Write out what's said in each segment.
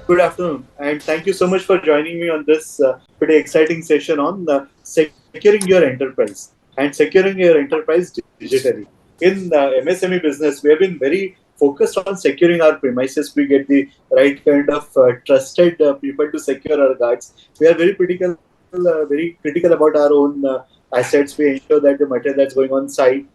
Good afternoon, and thank you so much for joining me on this pretty exciting session on securing your enterprise and securing your enterprise digitally. In MSME business, we have been very focused on securing our premises. We get the right kind of trusted people to secure our guards. We are very critical about our own assets. We ensure that the material that's going on site,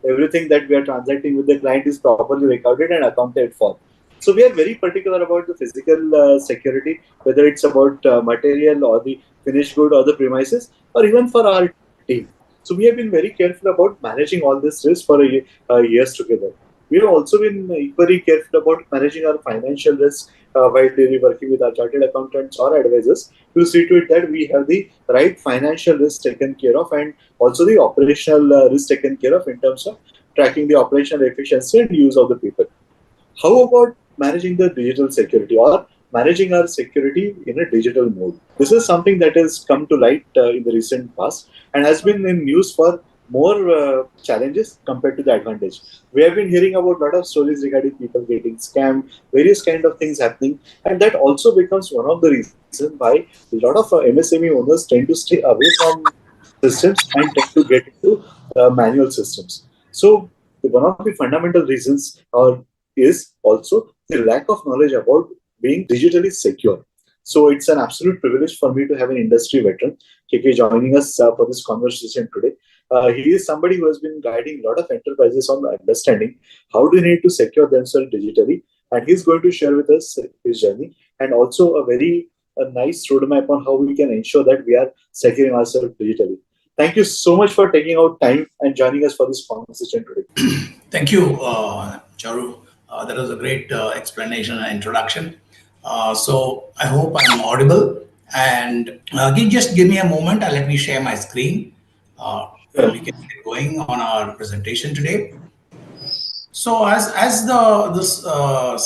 everything that we are transacting with the client is properly recorded and accounted for. So we are very particular about the physical security, whether it's about material or the finished good or the premises, or even for our team. So we have been very careful about managing all this risk for years together. We have also been equally careful about managing our financial risk while really working with our chartered accountants or advisors to see to it that we have the right financial risk taken care of and also the operational risk taken care of in terms of tracking the operational efficiency and use of the people. How about managing the digital security or managing our security in a digital mode? This is something that has come to light in the recent past and has been in news for more challenges compared to the advantage. We have been hearing about a lot of stories regarding people getting scammed, various kind of things happening, and that also becomes one of the reasons why a lot of MSME owners tend to stay away from systems and tend to get into manual systems. So one of the fundamental reasons is also the lack of knowledge about being digitally secure. So it's an absolute privilege for me to have an industry veteran, KK, joining us for this conversation today. He is somebody who has been guiding a lot of enterprises on understanding how do they need to secure themselves digitally, and he's going to share with us his journey and also a nice roadmap on how we can ensure that we are securing ourselves digitally. Thank you so much for taking out time and joining us for this conversation today. Thank you, Charu. That was a great explanation and introduction. So I hope I'm audible. And just give me a moment. Let me share my screen, and we can get going on our presentation today. So as the this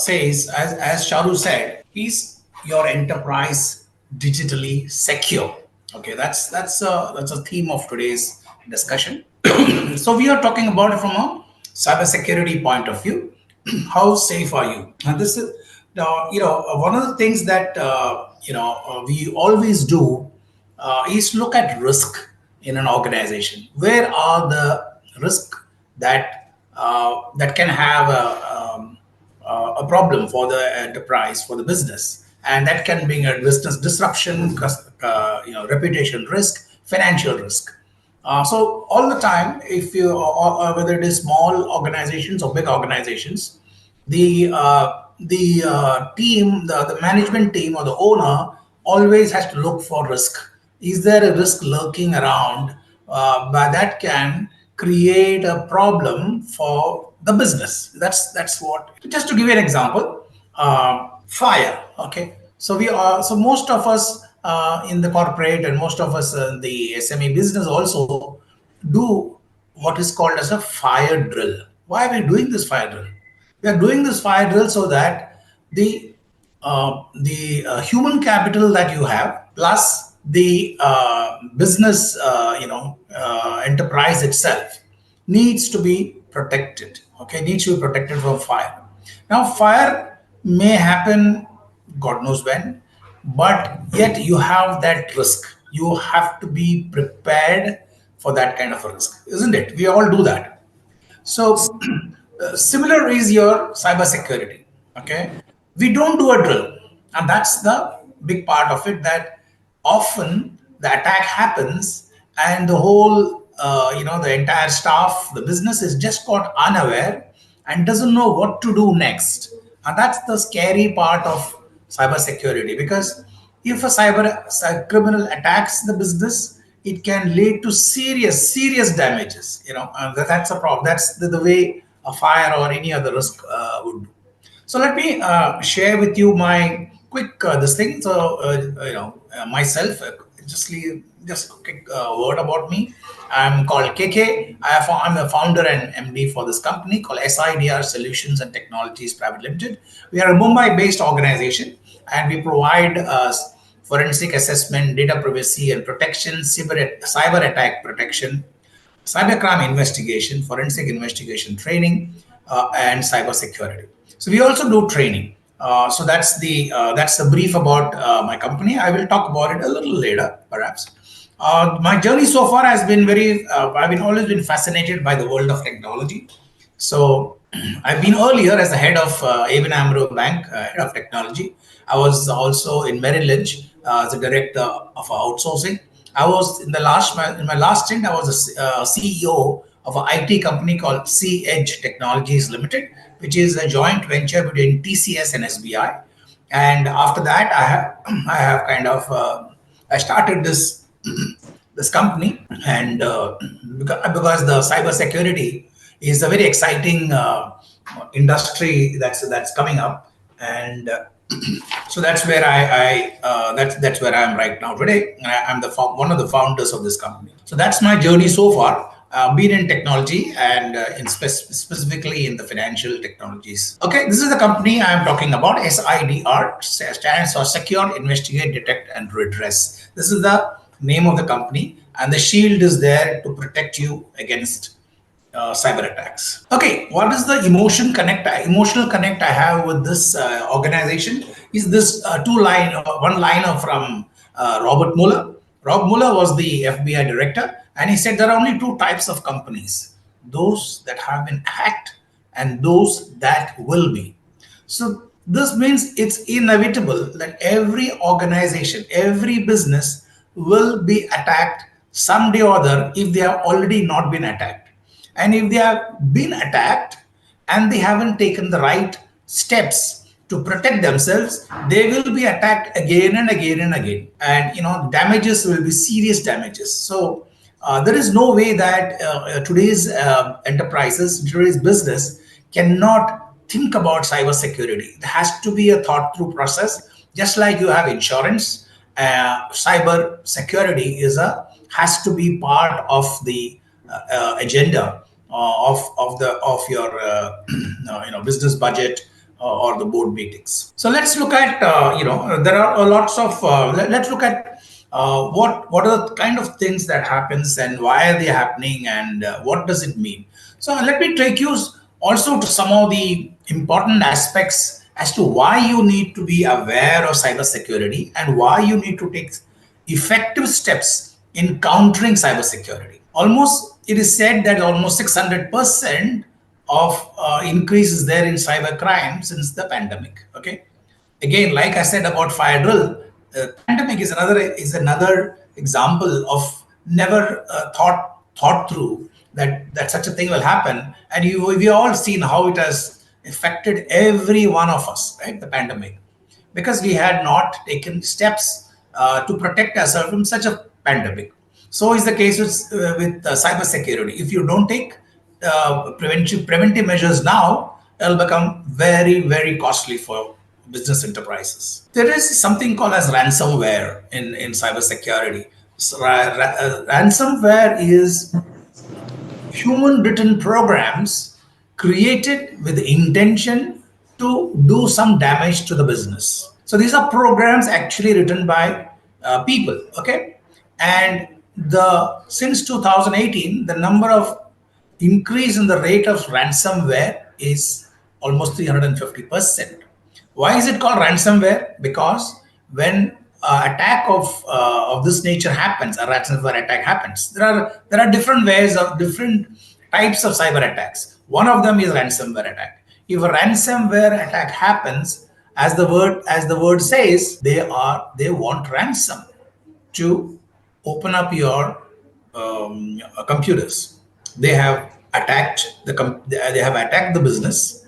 says, as Charu said, is your enterprise digitally secure? Okay, that's a theme of today's discussion. So we are talking about it from a cybersecurity point of view. How safe are you? And this is now, one of the things that we always do is look at risk in an organization. Where are the risks that can have a problem for the enterprise, for the business, and that can bring a business disruption, reputation risk, financial risk. So all the time, if you whether it is small organizations or big organizations, the team, the management team or the owner always has to look for risk. Is there a risk lurking around but that can create a problem for the business? That's what. Just to give you an example, fire. Okay, so most of us in the corporate and most of us in the SME business also do what is called as a fire drill. Why are we doing this fire drill? We are doing this fire drill so that the human capital that you have plus the business enterprise itself needs to be protected. Okay, needs to be protected from fire. Now fire may happen god knows when, but yet you have that risk. You have to be prepared for that kind of a risk, isn't it? We all do that. So similar is your cybersecurity. Okay, we don't do a drill, and that's the big part of it. That often the attack happens, and the whole, the entire staff, the business is just got unaware and doesn't know what to do next. And that's the scary part of cybersecurity, because if a criminal attacks the business, it can lead to serious damages. And that's a problem. That's the way a fire or any other risk would do. So let me share with you my quick this thing. So myself, just a quick word about me. I'm called KK. I'm a founder and MD for this company called SIDR Solutions and Technologies Private Limited. We are a Mumbai-based organization, and we provide forensic assessment, data privacy and protection, cyber attack protection, cybercrime investigation, forensic investigation training, and cybersecurity. So we also do training. So that's the brief about my company. I will talk about it a little later, perhaps. My journey so far has been very. I've been always been fascinated by the world of technology. So I've been earlier as the head of ABN AMRO Bank, head of technology. I was also in Merrill Lynch as a director of outsourcing. I was in my last stint. I was a CEO of an IT company called C Edge Technologies Limited, which is a joint venture between TCS and SBI. And after that, I have kind of I started this company, and because the cybersecurity is a very exciting industry that's coming up, and so that's where that's where I am right now today. I'm one of the founders of this company. So that's my journey so far. Been in technology and specifically in the financial technologies. Okay, this is the company I am talking about. SIDR stands for Secure, Investigate, Detect, and Redress. This is the name of the company, and the shield is there to protect you against cyber attacks. Okay, what is the emotional connect I have with this organization? Is this one liner from Robert Mueller. Rob Mueller was the FBI director, and he said there are only two types of companies: those that have been hacked and those that will be. So this means it's inevitable that every organization, every business will be attacked someday or other if they have already not been attacked. And if they have been attacked and they haven't taken the right steps to protect themselves, they will be attacked again and again and again. And damages will be serious damages. So there is no way that today's enterprises, today's business cannot think about cybersecurity. It has to be a thought through process. Just like you have insurance, cyber security has to be part of the agenda of your business budget or the board meetings. So let's look at there are lots of let's look at what are the kind of things that happens and why are they happening, and what does it mean. So let me take you also to some of the important aspects as to why you need to be aware of cybersecurity and why you need to take effective steps in countering cybersecurity. It is said that almost 600% of increase is there in cyber crime since the pandemic. Okay, again, like I said about fire drill, pandemic is another example of never thought through that such a thing will happen, and we all seen how it has affected every one of us, right? The pandemic, because we had not taken steps to protect ourselves from such a pandemic. So is the case with cyber security. If you don't take preventive measures now, it'll become very, very costly for business enterprises. There is something called as ransomware in cybersecurity. So, ransomware is human written programs created with the intention to do some damage to the business. So these are programs actually written by people, okay? And since 2018, the number of increase in the rate of ransomware is almost 350%. Why is it called ransomware? Because when attack of this nature happens, a ransomware attack happens, there are different ways of different types of cyber attacks. One of them is ransomware attack. If a ransomware attack happens, as the word says, they want ransom to open up your computers. They have attacked the business.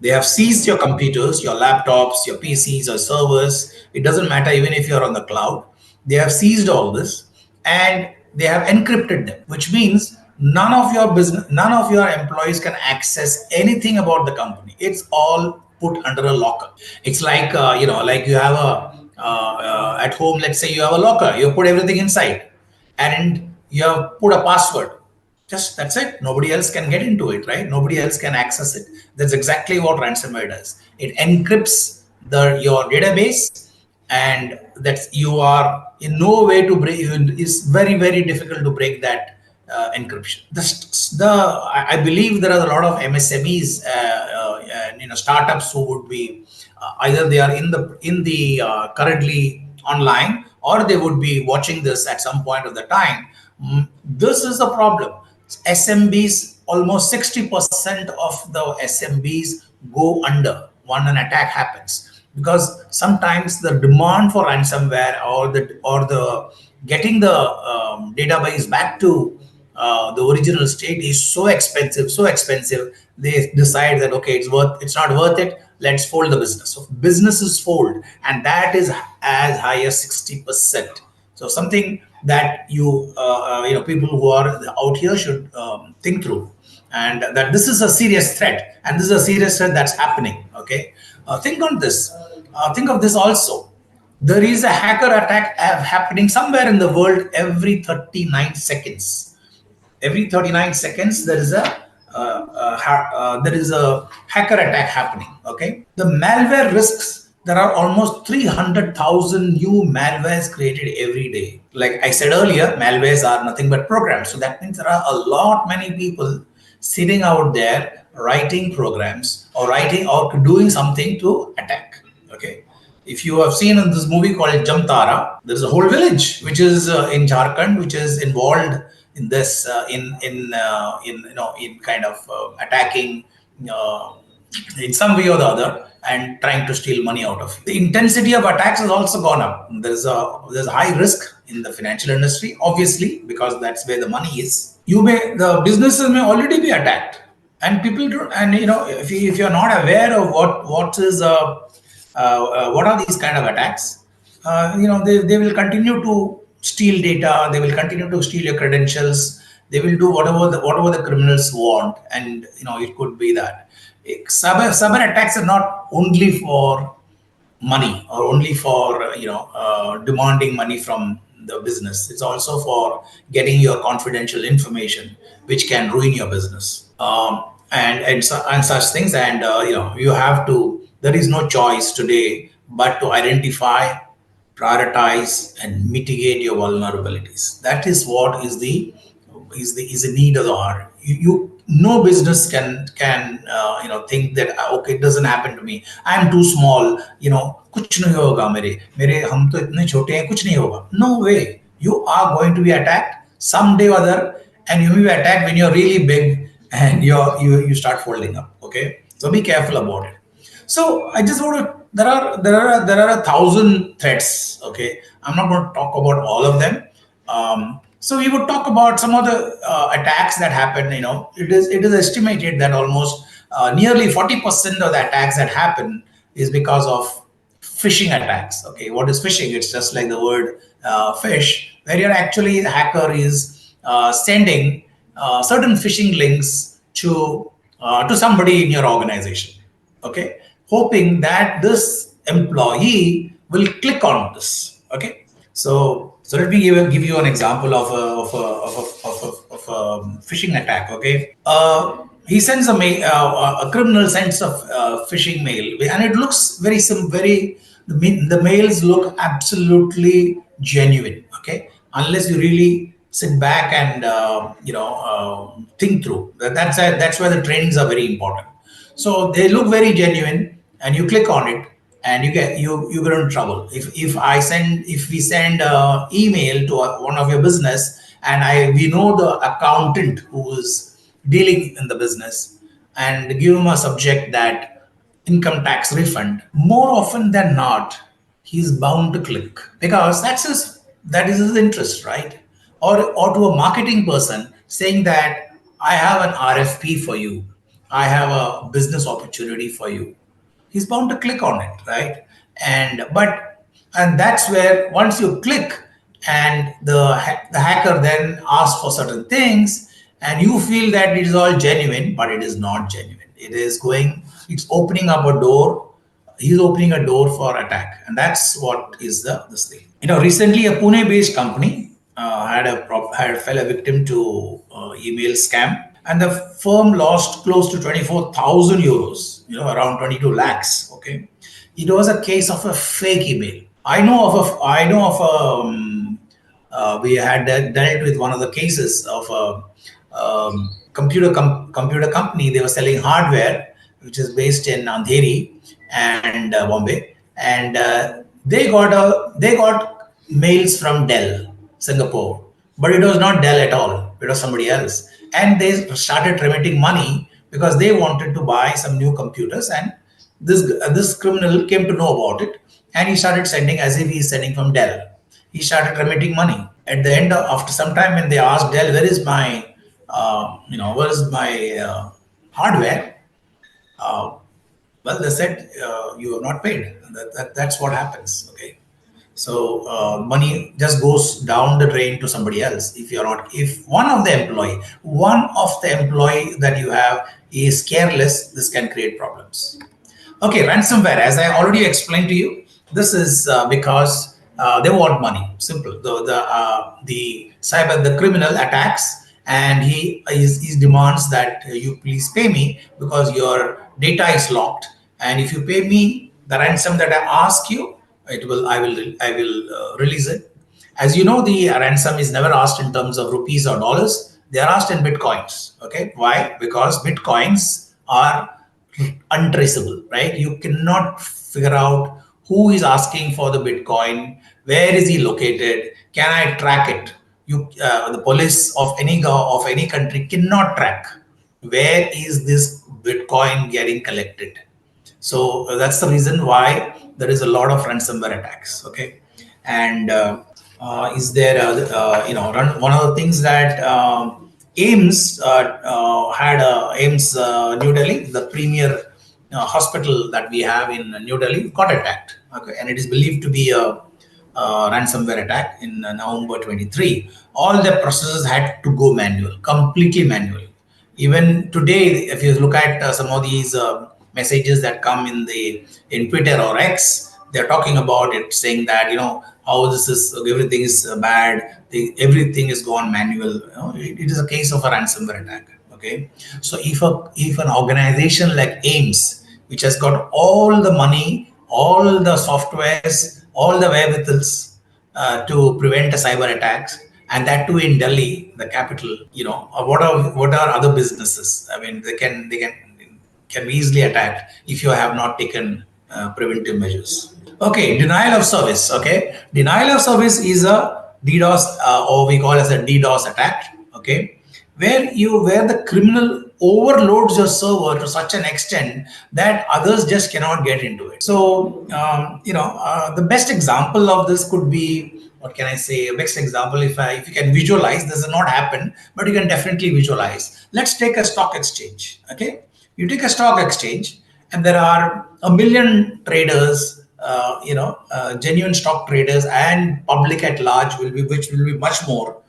They have seized your computers, your laptops, your PCs or servers. It doesn't matter even if you're on the cloud. They have seized all this and they have encrypted them, which means none of your employees can access anything about the company. It's all put under a locker. It's like like you have at home. Let's say you have a locker. You put everything inside, and you have put a password. Just that's it. Nobody else can get into it, right? Nobody else can access it. That's exactly what ransomware does. It encrypts your database, and that you are in no way to break. It's very, very difficult to break that encryption. I believe there are a lot of MSMEs and startups who would be either they are in the currently online, or they would be watching this at some point of the time. This is the problem. SMBs, almost 60% of the SMBs go under when an attack happens, because sometimes the demand for ransomware, or the getting the database back to the original state is so expensive. They decide that, okay, it's not worth it, let's fold the business. So businesses fold, and that is as high as 60%. So something that people who are out here should think through, and that this is a serious threat, and this is a serious threat that's happening. Okay, think on this. Think of this also. There is a hacker attack happening somewhere in the world every 39 seconds. Every 39 seconds there is a hacker attack happening. Okay, the malware risks, there are almost 300,000 new malwares created every day. Like I said earlier, malwares are nothing but programs, so that means there are a lot many people sitting out there writing programs, or writing or doing something to attack. Okay, if you have seen in this movie called Jamtara, there is a whole village which is in Jharkhand, which is involved in this, in kind of attacking uh, in some way or the other, and trying to steal money out of you. The intensity of attacks has also gone up. There's a high risk in the financial industry, obviously, because that's where the money is. The businesses may already be attacked, and people do, and if you're not aware of what are these kind of attacks, they will continue to steal data, they will continue to steal your credentials, they will do whatever the criminals want. And it could be that cyber attacks are not only for money, or only for demanding money from the business. It's also for getting your confidential information, which can ruin your business, and such things. And you have to, there is no choice today but to identify, prioritize, and mitigate your vulnerabilities. That is what is the need of the hour. No business can think that, okay, it doesn't happen to me, I am too small, कुछ नहीं होगा, मेरे हम तो इतने छोटे हैं, कुछ नहीं होगा. No way, you are going to be attacked someday or other, and you will be attacked when you're really big, and you start folding up. Okay, so be careful about it. So I just want to. There are 1,000 threats. Okay, I'm not going to talk about all of them. So we would talk about some of the attacks that happen. It is estimated that almost nearly 40% of the attacks that happen is because of phishing attacks. Okay, what is phishing? It's just like the word fish, where you're actually, the hacker is sending certain phishing links to somebody in your organization. Okay, hoping that this employee will click on this. Okay, so let me give you an example of a phishing attack. Okay, he sends a mail. A criminal sends a phishing mail, and it looks very. The mails look absolutely genuine. Okay, unless you really sit back and think through. That's why the trainings are very important. So they look very genuine, and you click on it, and you get in trouble. If we send email to one of your business, and we know the accountant who is dealing in the business, and give him a subject that income tax refund, more often than not, he's bound to click, because that is his interest, right? Or to a marketing person saying that I have an RFP for you, I have a business opportunity for you, he's bound to click on it, right? And that's where, once you click, and the hacker then asks for certain things, and you feel that it is all genuine, but it is not genuine. It's opening up a door. He's opening a door for attack, and that's what is this thing. Recently, a Pune-based company fell a victim to email scam, and the firm lost close to 24,000 euros, around 22 lakhs. Okay, it was a case of a fake email. We had dealt with one of the cases of a computer company. They were selling hardware, which is based in Andheri and Bombay, and they got mails from Dell, Singapore, but it was not Dell at all. It was somebody else, and they started remitting money because they wanted to buy some new computers, and this criminal came to know about it, and he started sending as if he is sending from Dell. He started remitting money. At the end, after some time, when they asked Dell, "Where is my, where is my hardware?" Uh, well, they said, "You have not paid." That's what happens. Okay, so money just goes down the drain to somebody else. If you're not, if one of the employee that you have is careless, this can create problems. Okay, ransomware, as I already explained to you, this is because they want money. Simple. The criminal attacks, and he demands that you please pay me because your data is locked, and if you pay me the ransom that I ask you, I will release it. As you know, the ransom is never asked in terms of rupees or dollars. They are asked in bitcoins. Okay, why? Because bitcoins are untraceable, right? You cannot figure out who is asking for the Bitcoin, where is he located, can I track it? The police of any country cannot track where is this Bitcoin getting collected. So that's the reason why there is a lot of ransomware attacks. Okay, and is there one of the things that AIMS had AIMS New Delhi, the premier hospital that we have in New Delhi, got attacked. Okay, and it is believed to be a ransomware attack in November 23. All the processes had to go manual, completely manual. Even today, if you look at some of these messages that come in Twitter or X, they're talking about it, saying that how this is everything is bad, everything is gone manual. It is a case of a ransomware attack. Okay, so if an organization like AIMS, which has got all the money, all the softwares, all the wherewithals to prevent a cyber attacks, and that too in Delhi, the capital. What are other businesses? I mean, they can be easily attacked if you have not taken preventive measures. Okay, denial of service. Okay, denial of service is a DDoS, or we call as a DDoS attack. Okay, where the criminal overloads your server to such an extent that others just cannot get into it. So the best example of this could be, what can I say? A best example, if you can visualize, this has not happened, but you can definitely visualize. Let's take a stock exchange. Okay, you take a stock exchange, and there are a million traders, genuine stock traders, and public at large which will be much more,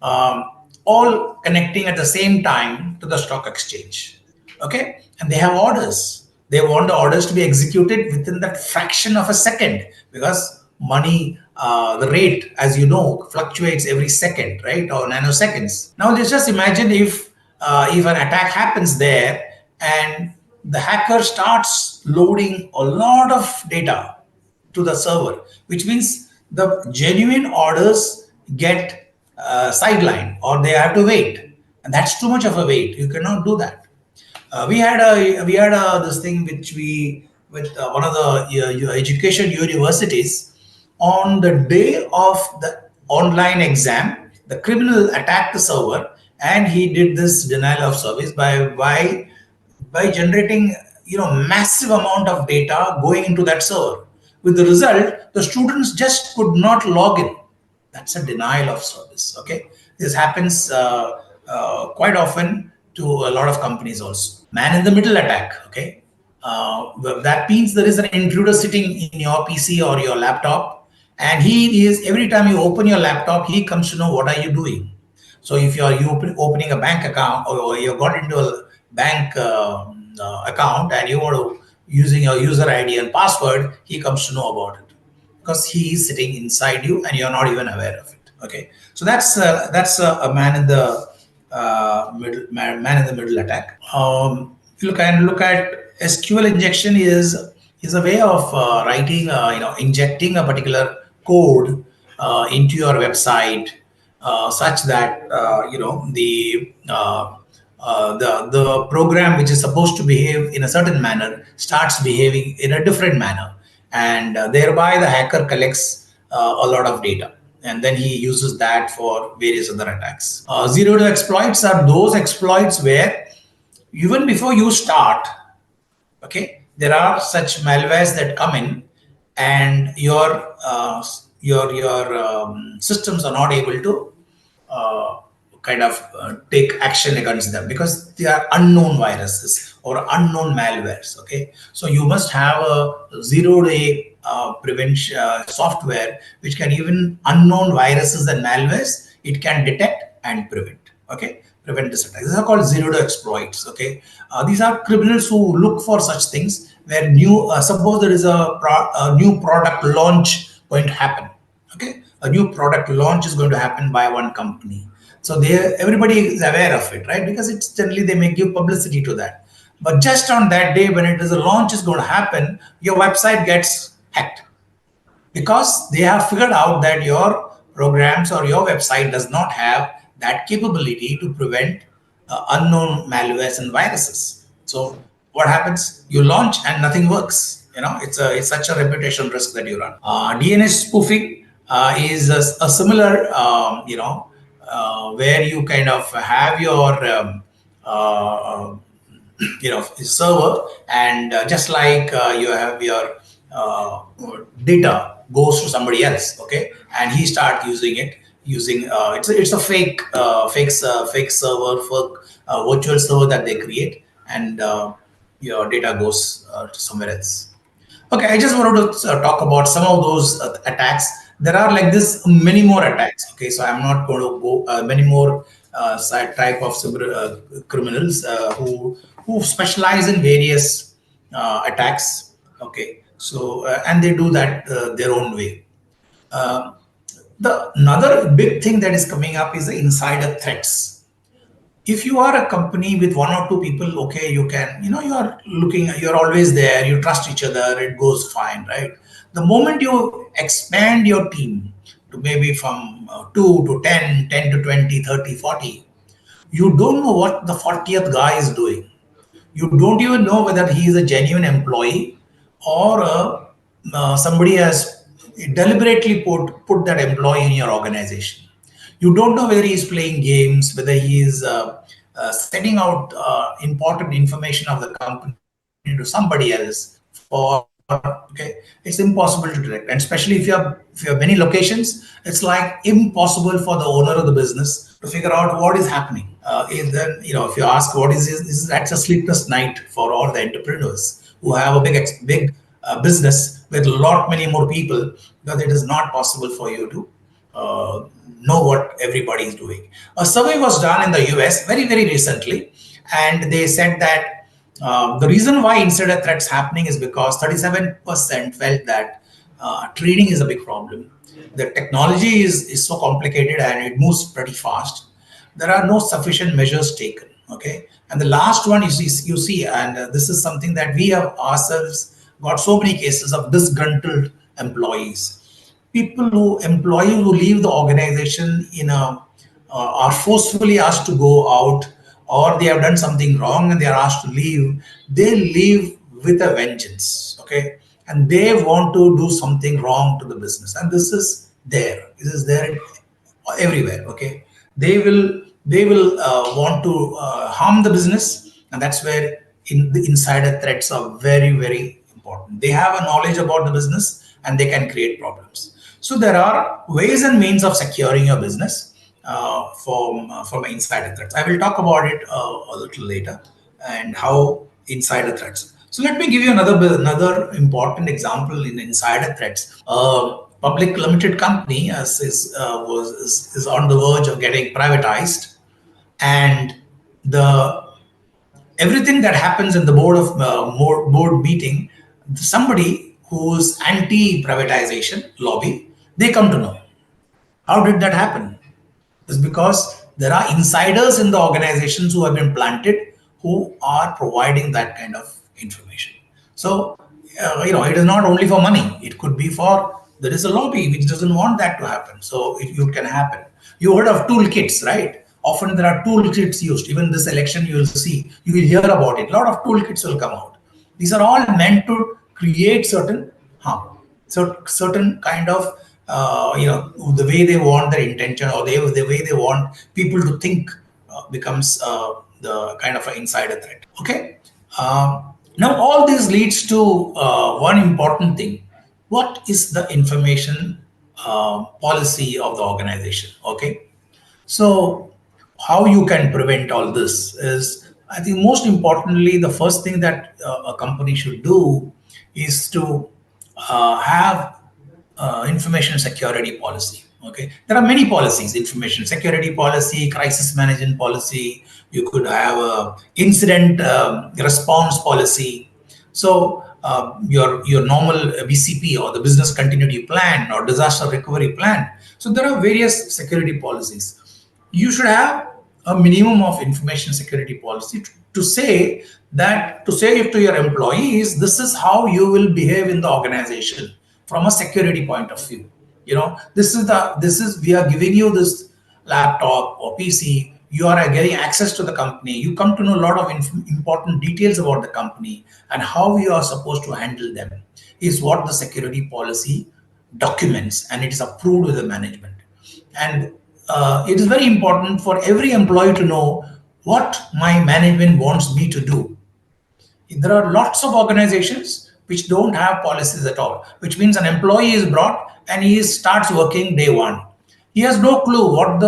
um, all connecting at the same time to the stock exchange. Okay, and they have orders. They want the orders to be executed within that fraction of a second, because money, the rate, as you know, fluctuates every second, right, or nanoseconds. Now, let's just imagine if an attack happens there, and the hacker starts loading a lot of data to the server, which means the genuine orders get sidelined, or they have to wait, and that's too much of a wait. You cannot do that. We had this thing which we with one of the education universities. On the day of the online exam, the criminal attacked the server, and he did this denial of service by generating massive amount of data going into that server. With the result, the students just could not log in. That's a denial of service. Okay, this happens quite often to a lot of companies also. Man in the middle attack. Okay, that means there is an intruder sitting in your PC or your laptop, and he is, every time you open your laptop, he comes to know what are you doing. So if you opening a bank account, or you got into a bank account, and you want to using your user ID and password, he comes to know about it, because he is sitting inside you and you're not even aware of it. Okay, so that's a man in the man in the middle attack. If you look at SQL injection is a way of writing, injecting a particular code into your website, such that the program which is supposed to behave in a certain manner starts behaving in a different manner, and thereby the hacker collects a lot of data, and then he uses that for various other attacks. Zero day exploits are those exploits where even before you start, okay, there are such malwares that come in, and your systems are not able to uh, take action against them because they are unknown viruses or unknown malwares. Okay, so you must have a zero day prevention software which can, even unknown viruses and malwares, it can detect and prevent. Okay, prevent this attack. These are called zero day exploits. Okay, these are criminals who look for such things where suppose there is a new product launch going to happen. Okay, a new product launch is going to happen by one company, so everybody is aware of it, right? Because it's generally they may give publicity to that. But just on that day when it is a launch is going to happen, your website gets hacked because they have figured out that your programs or your website does not have that capability to prevent unknown malwares and viruses. So what happens? You launch and nothing works. It's such a reputation risk that you run. DNS spoofing is a similar, where you kind of have your server, and just like you have your uh, data goes to somebody else, okay, and he start using it using it's a fake server for virtual server that they create, and your data goes to somewhere else. Okay, I just wanted to talk about some of those attacks. There are like this many more attacks. Okay, so I'm not going to go many more side type of cyber criminals who specialize in various attacks. Okay, so and they do that their own way. Uh, the another big thing that is coming up is the insider threats. If you are a company with one or two people, okay, you can, you're always there, you trust each other, it goes fine, right? The moment you expand your team to maybe from 2 to 10, 10 to 20, 30, 40, you don't know what the 40th guy is doing. You don't even know whether he is a genuine employee or somebody has deliberately put that employee in your organization. You don't know whether he is playing games, whether he is sending out important information of the company to somebody else for, okay, it's impossible to detect. And especially if you have many locations, it's like impossible for the owner of the business to figure out what is happening. Then, if you ask what is this, that's a sleepless night for all the entrepreneurs who have a big business with a lot many more people, because it is not possible for you to know what everybody is doing. A survey was done in the US very recently, and they said that the reason why insider threats happening is because 37% felt that trading is a big problem. The technology is so complicated and it moves pretty fast. There are no sufficient measures taken. Okay, and the last one you see, and this is something that we have ourselves got so many cases of disgruntled employees, people who employees who leave the organization are forcefully asked to go out, or they have done something wrong and they are asked to leave. They leave with a vengeance. Okay, and they want to do something wrong to the business, and this is there everywhere. Okay, they will want to harm the business, and that's where the insider threats are very important. They have a knowledge about the business and they can create problems. So there are ways and means of securing your business from insider threats. I will talk about it a little later, and how insider threats. So let me give you another important example in insider threats. Public limited company is on the verge of getting privatized, and the everything that happens in the board meeting, somebody who's anti privatization lobby, they come to know. How did that happen? Is because there are insiders in the organizations who have been planted, who are providing that kind of information. So, it is not only for money. It could be for, there is a lobby which doesn't want that to happen. So it can happen. You heard of toolkits, right? Often there are toolkits used. Even this election, you will see, you will hear about it. A lot of toolkits will come out. These are all meant to create certain harm, so certain kind of the way they want their intention, or the way they want people to think becomes the kind of an insider threat. Okay. Now all this leads to one important thing. What is the information policy of the organization? Okay. So, how you can prevent all this is, I think, most importantly, the first thing that a company should do is to have information security policy. Okay, there are many policies: information security policy, crisis management policy. You could have a incident response policy. So your normal BCP, or the business continuity plan, or disaster recovery plan. So there are various security policies. You should have a minimum of information security policy to say that, to say to your employees, this is how you will behave in the organization from a security point of view. This is we are giving you this laptop or PC. You are getting access to the company. You come to know a lot of important details about the company, and how you are supposed to handle them is what the security policy documents, and it is approved with the management. And it is very important for every employee to know what my management wants me to do. There are lots of organizations which don't have policies at all, which means an employee is brought and he starts working day one. He has no clue what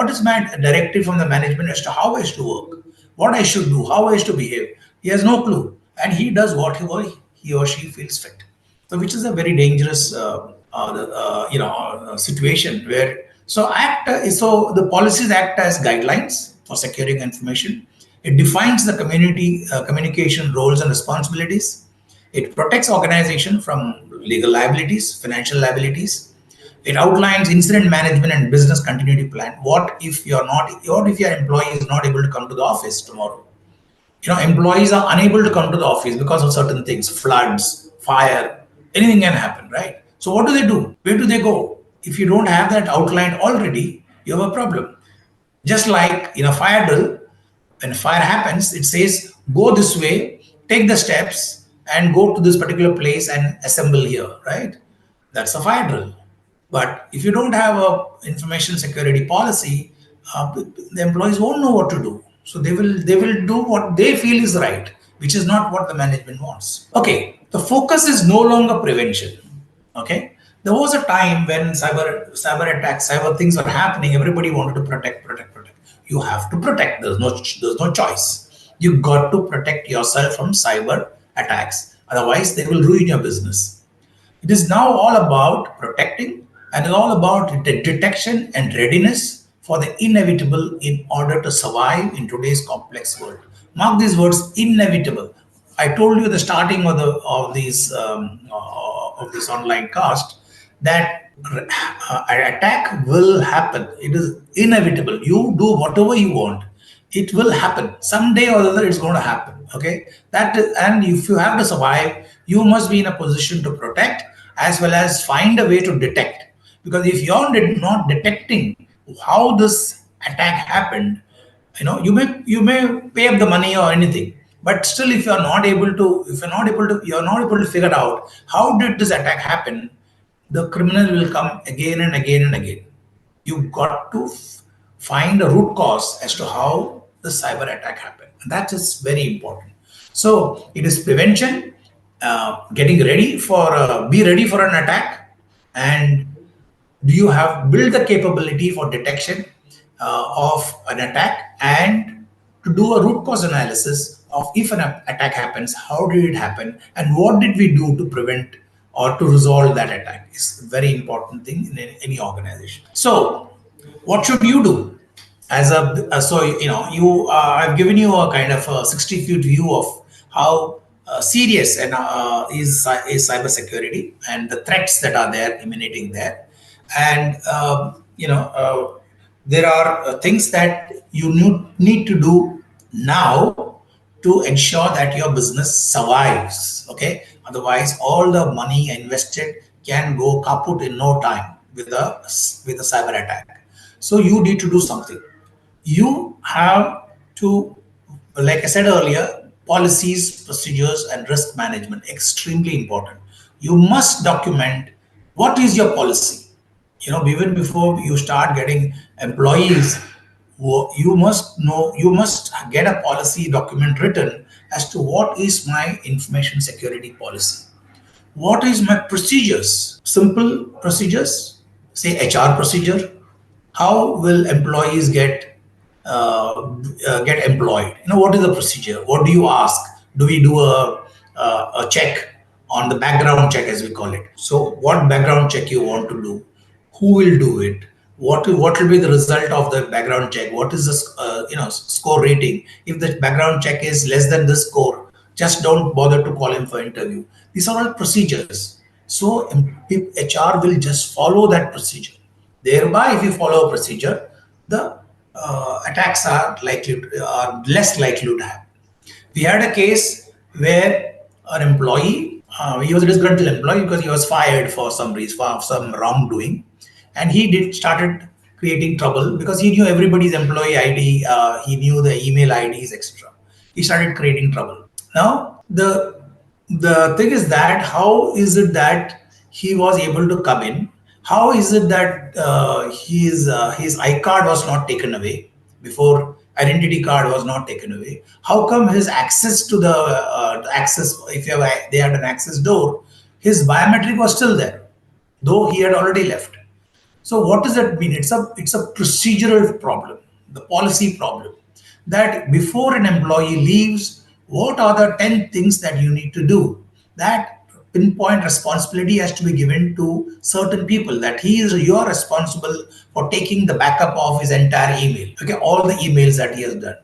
is my directive from the management as to how I should work, what I should do, how I should behave. He has no clue, and he does whatever he or she feels fit. So, which is a very dangerous situation where, so the policies act as guidelines for securing information. It defines the community communication roles and responsibilities. It protects organization from legal liabilities, financial liabilities. It outlines incident management and business continuity plan. What if your employee is not able to come to the office tomorrow? Employees are unable to come to the office because of certain things: floods, fire, anything can happen, right? So what do? Where do they go? If you don't have that outlined already, you have a problem. Just like in a fire drill, when fire happens, it says, go this way, take the steps, and go to this particular place and assemble here, right? That's a fire drill. But if you don't have a information security policy, the employees won't know what to do. So they will do what they feel is right, which is not what the management wants. Okay, the focus is no longer prevention. Okay, there was a time when cyber attacks, cyber things were happening. Everybody wanted to protect. You have to protect. There's no choice. You got to protect yourself from cyber attacks. Otherwise, they will ruin your business. It is now all about protecting, and all about the detection and readiness for the inevitable in order to survive in today's complex world. Mark these words: inevitable. I told you the starting of this online cast that an attack will happen. It is inevitable. You do whatever you want, it will happen someday or other. It's going to happen. Okay, and if you have to survive, you must be in a position to protect as well as find a way to detect. Because if you're not detecting how this attack happened, you may pay up the money or anything, but still, if you're not able to figure out how did this attack happen, the criminal will come again and again and again. You've got to find a root cause as to how the cyber attack happened. That is very important. So it is prevention, getting ready for be ready for an attack, and do you have build the capability for detection of an attack, and to do a root cause analysis of if an attack happens, how did it happen, and what did we do to prevent or to resolve that attack is a very important thing in any organization. So what should you do as I've given you a kind of a 60-foot view of how serious and is cybersecurity and the threats that are there emanating there. And there are things that you need to do now to ensure that your business survives. Okay, otherwise all the money invested can go kaput in no time with a cyber attack. So you need to do something. You have to, like I said earlier, policies, procedures, and risk management extremely important. You must document what is your policy. Even before you start getting employees, you must know, you must get a policy document written as to what is my information security policy, what is my procedures, simple procedures, say HR procedure. How will employees get employed? What is the procedure? What do you ask? Do we do a check on the background check, as we call it? So, what background check you want to do? Who will do it? What will be the result of the background check? What is the score rating? If the background check is less than this score, just don't bother to call him for interview. These are all procedures. So HR will just follow that procedure. Thereby, if you follow a procedure, the attacks are less likely to happen. We had a case where an employee, he was a disgruntled employee because he was fired for some reason, for some wrongdoing, and he did started creating trouble because he knew everybody's employee ID, he knew the email IDs, etc. He started creating trouble. Now the thing is that how is it that he was able to come in? How is it that his iCard was not taken away before? Identity card was not taken away. How come his access to the access, if you have they had an access door, his biometric was still there, though he had already left? So what does that mean? It's a procedural problem, the policy problem. That before an employee leaves, what are the 10 things that you need to do? That pinpoint responsibility has to be given to certain people, that you're responsible for taking the backup of his entire email. Okay, all the emails that he has done.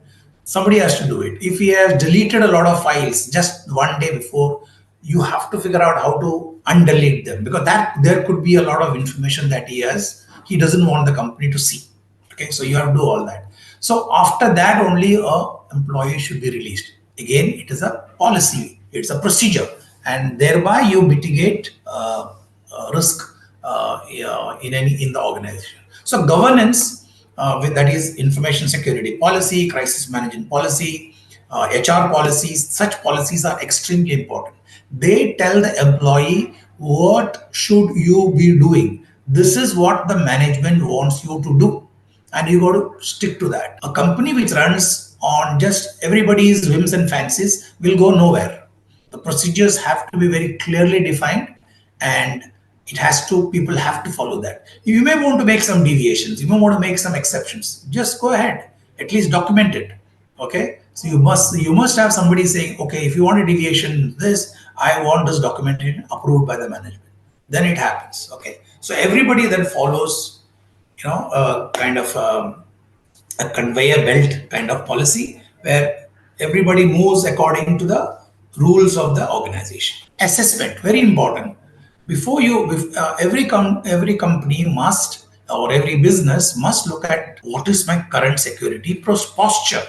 Somebody has to do it. If he has deleted a lot of files just one day before, you have to figure out how to undelete them, because that there could be a lot of information that he doesn't want the company to see. Okay, so you have to do all that. So after that only a employee should be released. Again, it is a policy, it's a procedure, and thereby you mitigate risk in the organization. So governance, that is information security policy, crisis management policy, HR policies. Such policies are extremely important. They tell the employee what should you be doing. This is what the management wants you to do, and you got to stick to that. A company which runs on just everybody's whims and fancies will go nowhere. The procedures have to be very clearly defined, and people have to follow that. You may want to make some deviations, you may want to make some exceptions. Just go ahead, at least document it. Okay, so you must have somebody saying, okay, if you want a deviation, this I want this documented, approved by the management. Then it happens. Okay, so everybody then follows, a kind of a conveyor belt kind of policy where everybody moves according to the rules of the organization. Assessment, very important. Before every company must, or every business must look at what is my current security posture.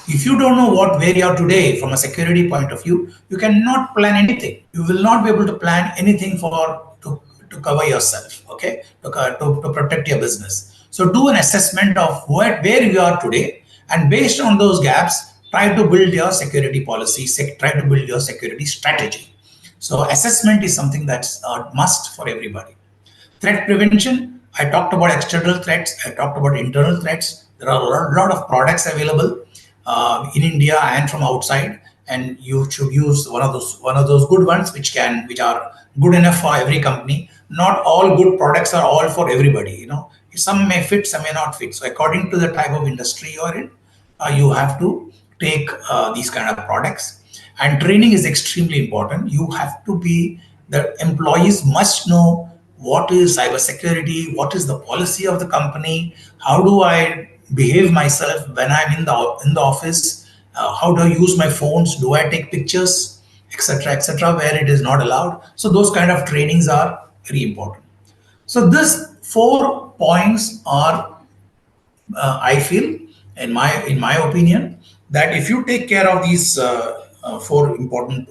If you don't know where you are today from a security point of view, you cannot plan anything. You will not be able to plan anything to cover yourself, okay, to protect your business. So do an assessment of where you are today, and based on those gaps, try to build your security policy, try to build your security strategy. So assessment is something that's a must for everybody. Threat prevention, I talked about external threats, I talked about internal threats. There are a lot of products available in India and from outside, and you should use one of those good ones which are good enough for every company. Not all good products are all for everybody. Some may fit, some may not fit. So according to the type of industry you are in, you have to take these kind of products. And training is extremely important. The employees must know what is cybersecurity, what is the policy of the company, how do I behave myself when I'm in the office, how do I use my phones, do I take pictures, etc., where it is not allowed. So those kind of trainings are very important. So these 4 points are, I feel, in my opinion, that if you take care of these 4 important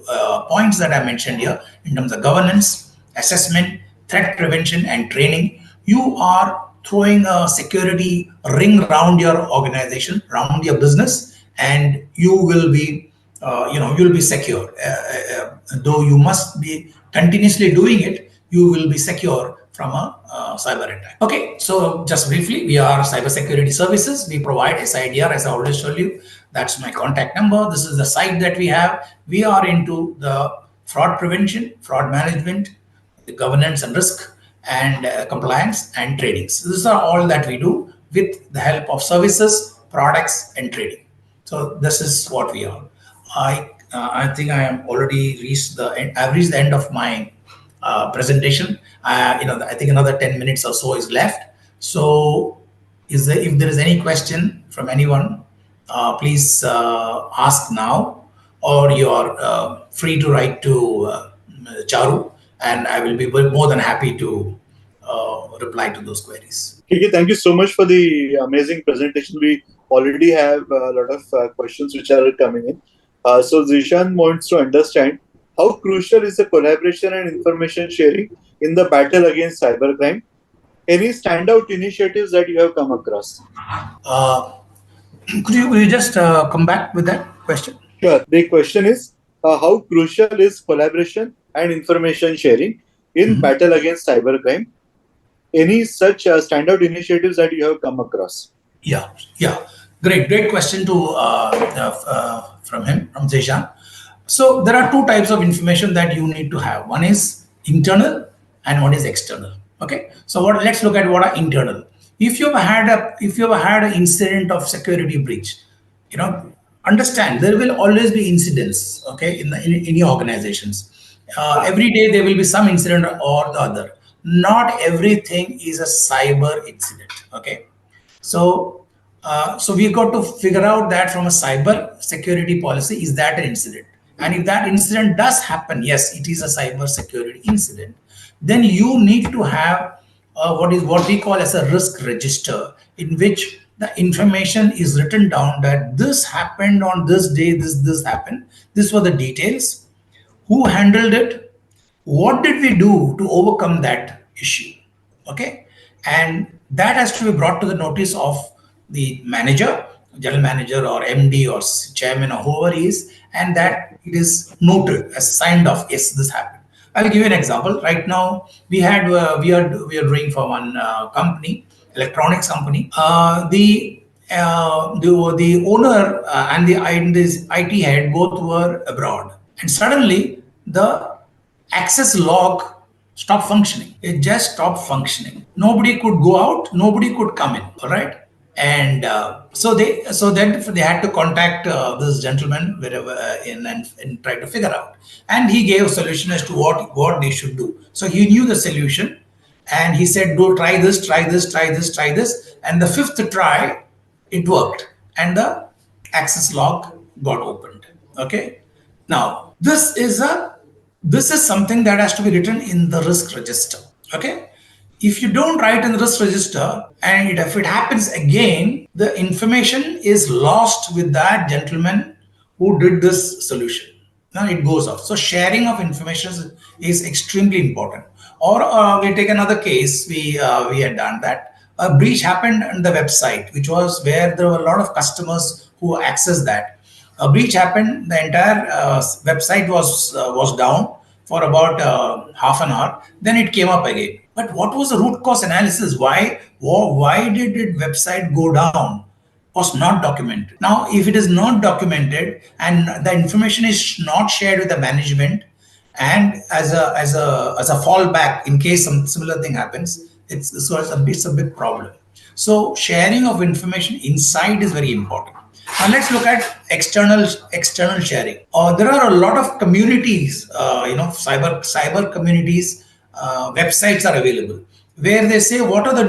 points that I mentioned here, in terms of governance, assessment, threat prevention, and training, you are throwing a security ring around your organization, around your business, and you will be, you'll be secure. Though you must be continuously doing it, you will be secure from a cyber attack. Okay, so just briefly, we are cybersecurity services. We provide SIDR, as I always told you. That's my contact number. This is the site that we have. We are into the fraud prevention, fraud management, the governance and risk, and compliance and trading. So these are all that we do with the help of services, products, and trading. So this is what we are. I think I am already reached the end. I've reached the end of my presentation. I think another 10 minutes or so is left. So, if there is any question from anyone, please ask now, or you are free to write to Charu, and I will be more than happy to reply to those queries. Okay, thank you so much for the amazing presentation. We already have a lot of questions which are coming in. So Zishan wants to understand how crucial is the collaboration and information sharing in the battle against cybercrime? Any standout initiatives that you have come across? Could you just come back with that question? Sure. The question is, how crucial is collaboration and information sharing in battle against cybercrime? Any such standout initiatives that you have come across? Yeah. Great question from Zeshan. So there are two types of information that you need to have. One is internal and one is external. Okay. So let's look at what are internal. If you've had an incident of security breach, understand there will always be incidents. Okay, in your organizations, every day there will be some incident or the other. Not everything is a cyber incident. Okay, so we got to figure out that from a cyber security policy, is that an incident? And if that incident does happen, yes, it is a cyber security incident. Then you need to have what we call as a risk register, in which the information is written down that this happened on this day, this happened, this were the details, who handled it, what did we do to overcome that issue. Okay, and that has to be brought to the notice of the manager, general manager, or MD, or chairman, or whoever he is, and that it is noted as signed off, yes, this happened. I'll give you an example. Right now, we are doing for one company, electronics company. The owner and this IT head both were abroad, and suddenly the access log stopped functioning. It just stopped functioning. Nobody could go out. Nobody could come in. All right. And then they had to contact this gentleman wherever and try to figure out. And he gave a solution as to what they should do. So he knew the solution, and he said, "Go try this, try this, try this, try this." And the fifth try, it worked, and the access log got opened. Okay. Now this is something that has to be written in the risk register. Okay. If you don't write in the risk register, and if it happens again, the information is lost with that gentleman who did this solution. Now it goes off. So sharing of information is extremely important. Or we take another case. We had done that. A breach happened on the website, which was where there were a lot of customers who accessed that. A breach happened. The entire website was down for about half an hour. Then it came up again. But what was the root cause analysis? Why did the website go down? Was not documented. Now, if it is not documented and the information is not shared with the management, and as a fallback in case some similar thing happens, it's a big problem. So sharing of information inside is very important. Now let's look at external sharing. There are a lot of communities, cyber communities, websites are available where they say what are the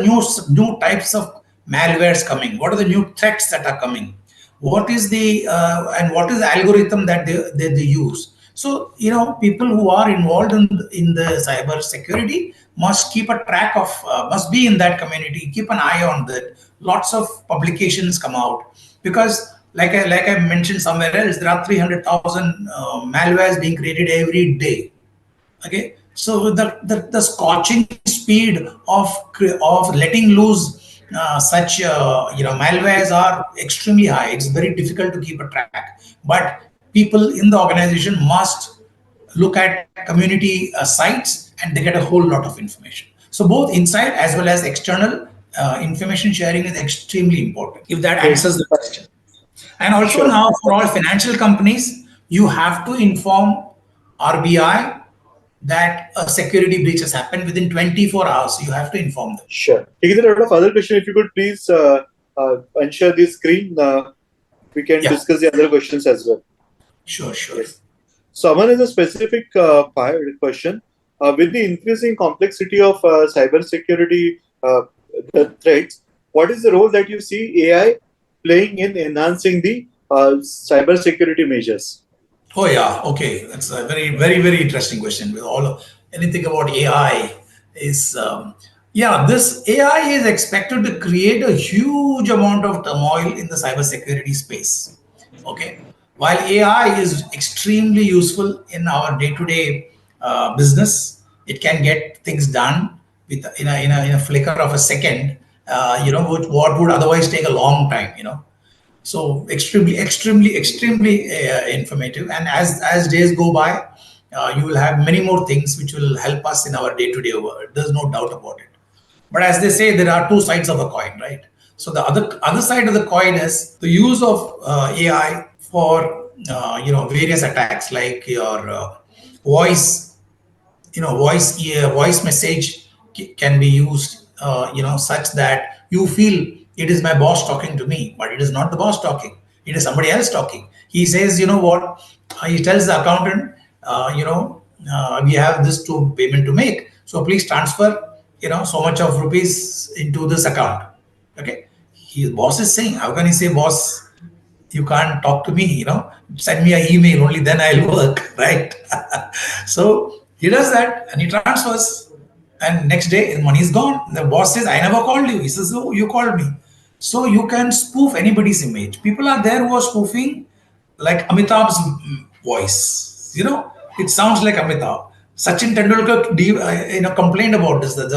new types of malwares coming, what are the new threats that are coming, what is the algorithm that they use. So people who are involved in the cyber security must keep a track of, must be in that community, keep an eye on that. Lots of publications come out, because like I mentioned somewhere else, there are 300,000 malwares being created every day. Okay, So the scorching speed of letting loose such malwares are extremely high. It's very difficult to keep a track. But people in the organization must look at community sites, and they get a whole lot of information. So both inside as well as external information sharing is extremely important. If that Great. answers the question. And also Sure. now for all financial companies, you have to inform RBI that a security breach has happened within 24 hours. You have to inform them. Sure. Taking a lot of other questions, if you could please unshare the screen, we can Yeah, discuss the other questions as well. sure. Yes. So, Aman is a specific question. With the increasing complexity of cybersecurity the threats, what is the role that you see AI playing in enhancing the cybersecurity measures? Oh yeah, okay. That's a very interesting question. With all of, anything about AI is this AI is expected to create a huge amount of turmoil in the cybersecurity space. Okay, while AI is extremely useful in our day-to-day business, it can get things done with in a flicker of a second. What would otherwise take a long time. So extremely informative. And as days go by, you will have many more things which will help us in our day-to-day world. There's no doubt about it. But as they say, there are two sides of the coin, right? So the other side of the coin is the use of AI for various attacks like your voice voice message can be used such that you feel it is my boss talking to me, but it is not the boss talking, it is somebody else talking. He says, you know what, he tells the accountant, we have this to payment to make, so please transfer so much of rupees into this account. Okay, his boss is saying, how can he say, boss, you can't talk to me, send me an email, only then I'll work, right? So he does that and he transfers, and next day his money is gone. The boss says, I never called you. He says, oh, you called me. So you can spoof anybody's image. People are there who are spoofing like Amitabh's voice. It sounds like Amitabh. Sachin Tendulkar, complained about this. The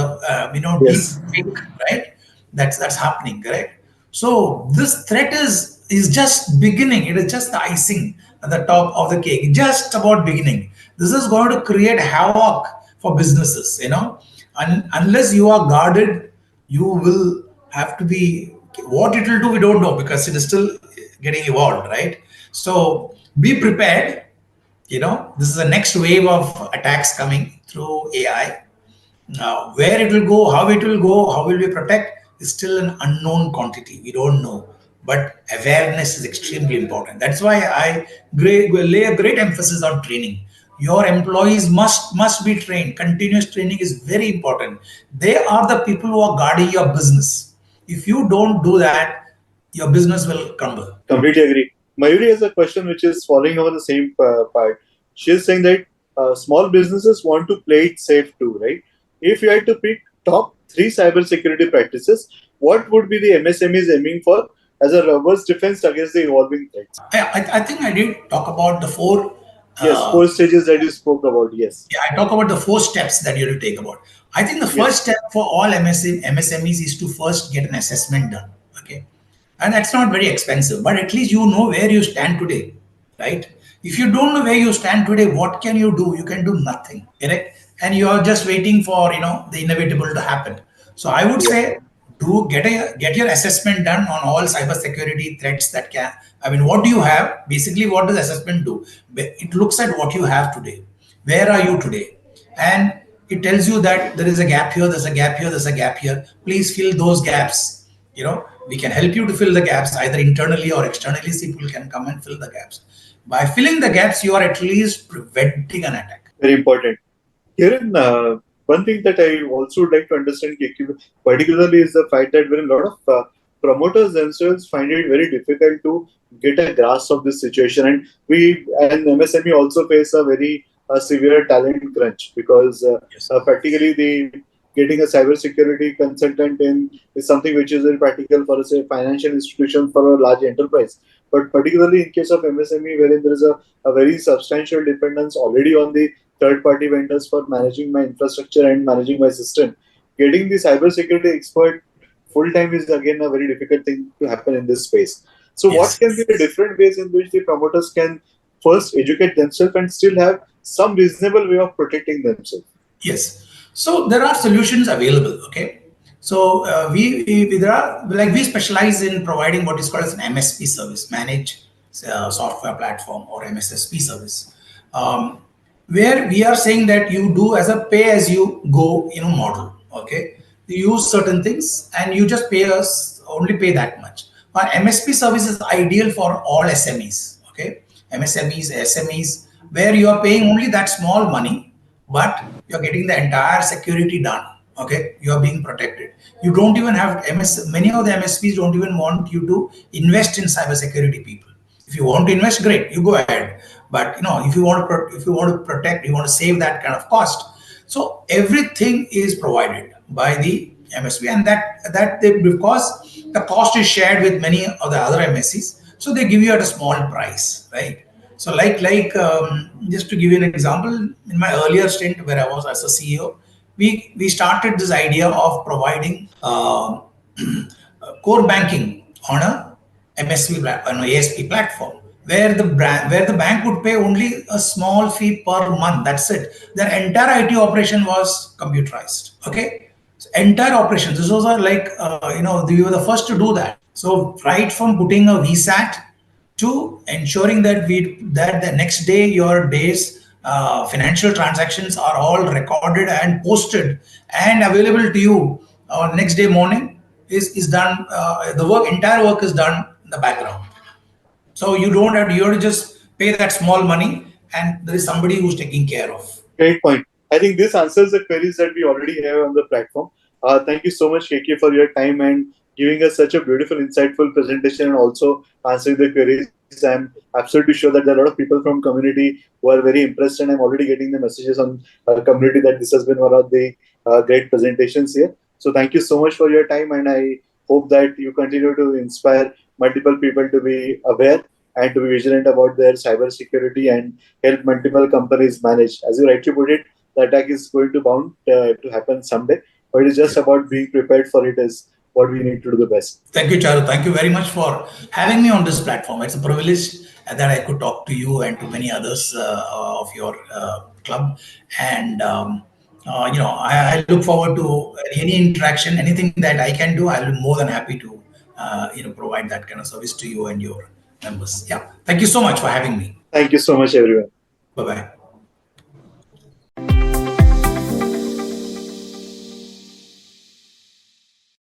deep Yes. fake, right? That's happening, correct? So this threat is just beginning. It is just the icing at the top of the cake. Just about beginning. This is going to create havoc for businesses. And unless you are guarded, you will have to be. What it will do, we don't know because it is still getting evolved, right? So be prepared. This is the next wave of attacks coming through AI. Now, where it will go, how will we protect is still an unknown quantity. We don't know. But awareness is extremely important. That's why I lay a great emphasis on training. Your employees must be trained. Continuous training is very important. They are the people who are guarding your business. If you don't do that, your business will crumble. Completely agree. Mayuri has a question which is following over the same part. She is saying that small businesses want to play it safe too, right? If you had to pick top three cybersecurity practices, what would be the MSMEs aiming for as a robust defense against the evolving threats? I think I did talk about the four. Yes, Uh, four stages that you spoke about. Yes. yeah, I talk about the four steps that you have to take about. I think the Yes. first step for all MSMEs is to first get an assessment done. Okay, and that's not very expensive, but at least you know where you stand today, right? If you don't know where you stand today, what can you do? You can do nothing, correct? And you are just waiting for the inevitable to happen. So I would Yeah. say, do get your assessment done on all cybersecurity threats that can. I mean, what do you have? Basically, what does assessment do? It looks at what you have today. Where are you today? And it tells you that there is a gap here, there's a gap here, there's a gap here. Please fill those gaps. We can help you to fill the gaps either internally or externally. So people can come and fill the gaps. By filling the gaps, you are at least preventing an attack. Very important. Kiran, one thing that I also would like to understand, particularly, is the fact that when a lot of promoters themselves find it very difficult to get a grasp of this situation, and we and MSME also face a very severe talent crunch because Yes. practically the getting a cybersecurity consultant in is something which is very practical for say financial institution for a large enterprise. But particularly in case of MSME, wherein there is a very substantial dependence already on the third-party vendors for managing my infrastructure and managing my system. Getting the cybersecurity expert full-time is again a very difficult thing to happen in this space. So what Yes. can be the different ways in which the promoters can first educate themselves and still have some reasonable way of protecting themselves? Yes. So there are solutions available. Okay. So there are, like, we specialize in providing what is called as an MSP service, managed software platform, or MSSP service, um, where we are saying that you do as a pay as you go, model. Okay. You use certain things and you just pay us, only pay that much. Our MSP service is ideal for all SMEs. Okay. MSMEs, SMEs, where you are paying only that small money, but you're getting the entire security done. Okay, you are being protected. You don't even have many of the MSPs don't even want you to invest in cybersecurity people. If you want to invest, great, you go ahead. But if you want to if you want to protect, you want to save that kind of cost. So everything is provided by the MSP, and because the cost is shared with many of the other MSCs, so they give you at a small price, right? So just to give you an example, in my earlier stint where I was as a CEO, we started this idea of providing core banking on a on an ASP platform, where the bank would pay only a small fee per month. That's it. Their entire IT operation was computerized. Okay, so entire operations. This was we were the first to do that. So right from putting a VSAT to ensuring that the next day your day's financial transactions are all recorded and posted and available to you next day morning is done. The entire work is done in the background. So you have to just pay that small money, and there is somebody who's taking care of. Great point. I think this answers the queries that we already have on the platform. Thank you so much, KK, for your time and giving us such a beautiful, insightful presentation and also answering the queries. I'm absolutely sure that there are a lot of people from community who are very impressed, and I'm already getting the messages on our community that this has been one of the great presentations here. So thank you so much for your time, and I hope that you continue to inspire multiple people to be aware and to be vigilant about their cyber security and help multiple companies manage. As you rightly put it, the attack is going to bound to happen someday, but it's just about being prepared for it is what we need to do the best. Thank you, Charu. Thank you very much for having me on this platform. It's a privilege that I could talk to you and to many others of your club. And I look forward to any interaction, anything that I can do. I'll be more than happy to provide that kind of service to you and your members. Yeah. Thank you so much for having me. Thank you so much, everyone. Bye bye.